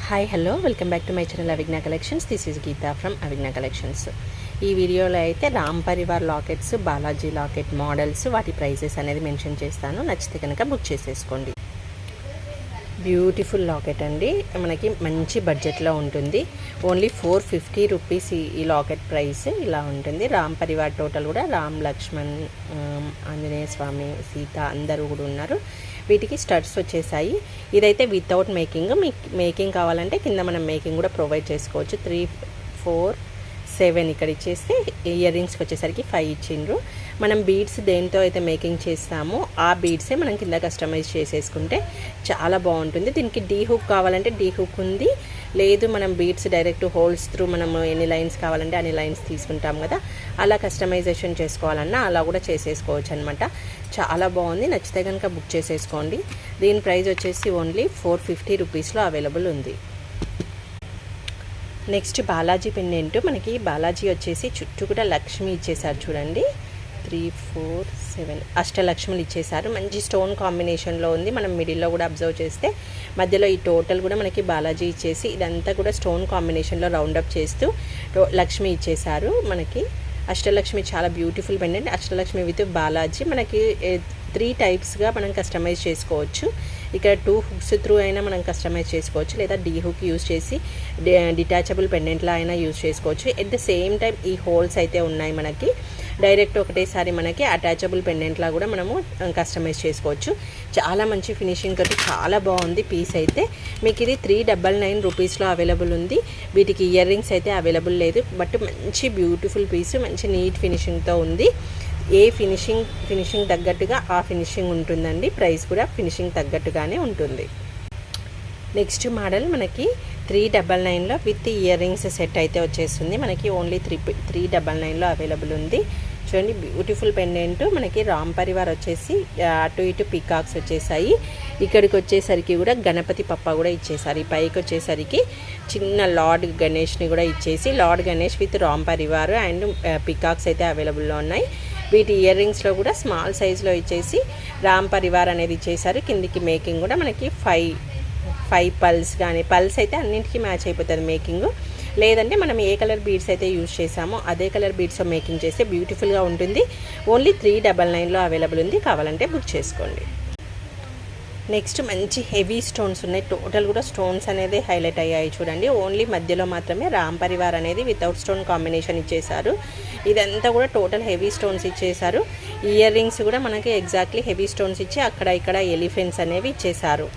Hi hello welcome back to my channel Avigna collections. This is Geeta from Avigna collections. ఈ వీడియోలో అయితే Ram Parivar lockets, Balaji locket models, వాటి prices అనేది mention చేస్తాను. నచ్చితే కనుక బుక్ చేసేసుకోండి. బ్యూటిఫుల్ లాకెట్ అండి, మనకి మంచి బడ్జెట్లో ఉంటుంది. ఓన్లీ 450 రూపీస్ ఈ లాకెట్ ప్రైస్ ఇలా ఉంటుంది. రామ్ పరివార్ టోటల్ కూడా రామ్, లక్ష్మణ్, ఆంజనేయ స్వామి, సీత అందరూ కూడా ఉన్నారు. వీటికి స్టడ్స్ వచ్చేసాయి. ఇదైతే వితౌట్ మేకింగ్. మీకు మేకింగ్ కావాలంటే కింద మనం మేకింగ్ కూడా ప్రొవైడ్ చేసుకోవచ్చు. 3, 4, 7 ఇక్కడ ఇచ్చేస్తే ఇయర్ రింగ్స్కి వచ్చేసరికి 5 ఇచ్చిండ్రు. మనం బీడ్స్ దేంతో అయితే మేకింగ్ చేస్తామో ఆ బీడ్సే మనం కింద కస్టమైజ్ చేసేసుకుంటే చాలా బాగుంటుంది. దీనికి డీ హుక్ కావాలంటే డీ హుక్ ఉంది, లేదు మనం బీడ్స్ డైరెక్ట్ హోల్స్ త్రూ మనం ఎన్ని లైన్స్ కావాలంటే అన్ని లైన్స్ తీసుకుంటాం కదా, అలా కస్టమైజేషన్ చేసుకోవాలన్నా అలా కూడా చేసేసుకోవచ్చు అనమాట. చాలా బాగుంది. నచ్చితే కనుక బుక్ చేసేసుకోండి. దీని ప్రైస్ వచ్చేసి ఓన్లీ 450 రూపీస్లో అవైలబుల్ ఉంది. Next Balaji pendant. మనకి బాలాజీ వచ్చేసి చుట్టూ కూడా లక్ష్మి ఇచ్చేసారు చూడండి. 3, 4, 7 అష్టలక్ష్ములు ఇచ్చేసారు. మంచి స్టోన్ కాంబినేషన్లో ఉంది. మనం మిడిల్లో కూడా అబ్జర్వ్ చేస్తే మధ్యలో ఈ టోటల్ కూడా మనకి బాలాజీ ఇచ్చేసి ఇదంతా కూడా స్టోన్ కాంబినేషన్లో రౌండప్ చేస్తూ లక్ష్మి ఇచ్చేసారు. మనకి అష్టలక్ష్మి చాలా beautiful pendant. Ashtalakshmi with Balaji మనకి 3 టైప్స్గా మనం కస్టమైజ్ చేసుకోవచ్చు. ఇక్కడ 2 హుక్స్ త్రూ అయినా మనం కస్టమైజ్ చేసుకోవచ్చు, లేదా డీ హుక్ యూజ్ చేసి డిటాచబుల్ పెండెంట్లా అయినా యూజ్ చేసుకోవచ్చు. ఎట్ ద సేమ్ టైం ఈ హోల్స్ అయితే ఉన్నాయి మనకి. డైరెక్ట్ ఒకటేసారి మనకి అటాచబుల్ పెండెంట్లా కూడా మనము కస్టమైజ్ చేసుకోవచ్చు. చాలా మంచి ఫినిషింగ్ తోటి చాలా బాగుంది పీస్ అయితే. మీకు ఇది 399 రూపీస్లో అవైలబుల్ ఉంది. వీటికి ఇయర్ రింగ్స్ అయితే అవైలబుల్ లేదు, బట్ మంచి బ్యూటిఫుల్ పీస్, మంచి నీట్ ఫినిషింగ్తో ఉంది. ఏ ఫినిషింగ్ తగ్గట్టుగా ఆ ఫినిషింగ్ ఉంటుందండి. ప్రైస్ కూడా ఫినిషింగ్ తగ్గట్టుగానే ఉంటుంది. నెక్స్ట్ మోడల్ మనకి 399లో విత్ ఇయర్ రింగ్స్ సెట్ అయితే వచ్చేస్తుంది. మనకి ఓన్లీ 399లో అవైలబుల్ ఉంది. చూడండి బ్యూటిఫుల్ పెండెంట్. మనకి రామ్ పరివార్ వచ్చేసి అటు ఇటు పికాక్స్ వచ్చేసాయి. ఇక్కడికి వచ్చేసరికి కూడా గణపతి పప్ప కూడా ఇచ్చేసారు. ఈ పైకి వచ్చేసరికి చిన్న లార్డ్ గణేష్ని కూడా ఇచ్చేసి, lord Ganesh with Ram Parivar and peacocks అయితే అవైలబుల్లో ఉన్నాయి. వీటి ఇయర్ రింగ్స్లో కూడా స్మాల్ సైజులో ఇచ్చేసి రామ్ పరివార్ అనేది ఇచ్చేసారు. కిందికి మేకింగ్ కూడా మనకి 5 పల్స్ కానీ, పల్స్ అయితే అన్నింటికి మ్యాచ్ అయిపోతుంది మేకింగ్. లేదంటే మనం ఏ కలర్ బీడ్స్ అయితే యూజ్ చేసామో అదే కలర్ బీడ్స్తో మేకింగ్ చేస్తే బ్యూటిఫుల్గా ఉంటుంది. ఓన్లీ 399లో అవైలబుల్ ఉంది. కావాలంటే బుక్ చేసుకోండి. నెక్స్ట్ మంచి హెవీ స్టోన్స్ ఉన్నాయి. టోటల్ కూడా స్టోన్స్ అనేది హైలైట్ అయ్యాయి చూడండి. ఓన్లీ మధ్యలో మాత్రమే రామ్ పరివార్ అనేది వితౌట్ స్టోన్ కాంబినేషన్ ఇచ్చేసారు. ఇదంతా కూడా టోటల్ హెవీ స్టోన్స్ ఇచ్చేసారు. ఇయర్ రింగ్స్ కూడా మనకి ఎగ్జాక్ట్లీ హెవీ స్టోన్స్ ఇచ్చి అక్కడ ఇక్కడ ఎలిఫెంట్స్ అనేవి ఇచ్చేసారు.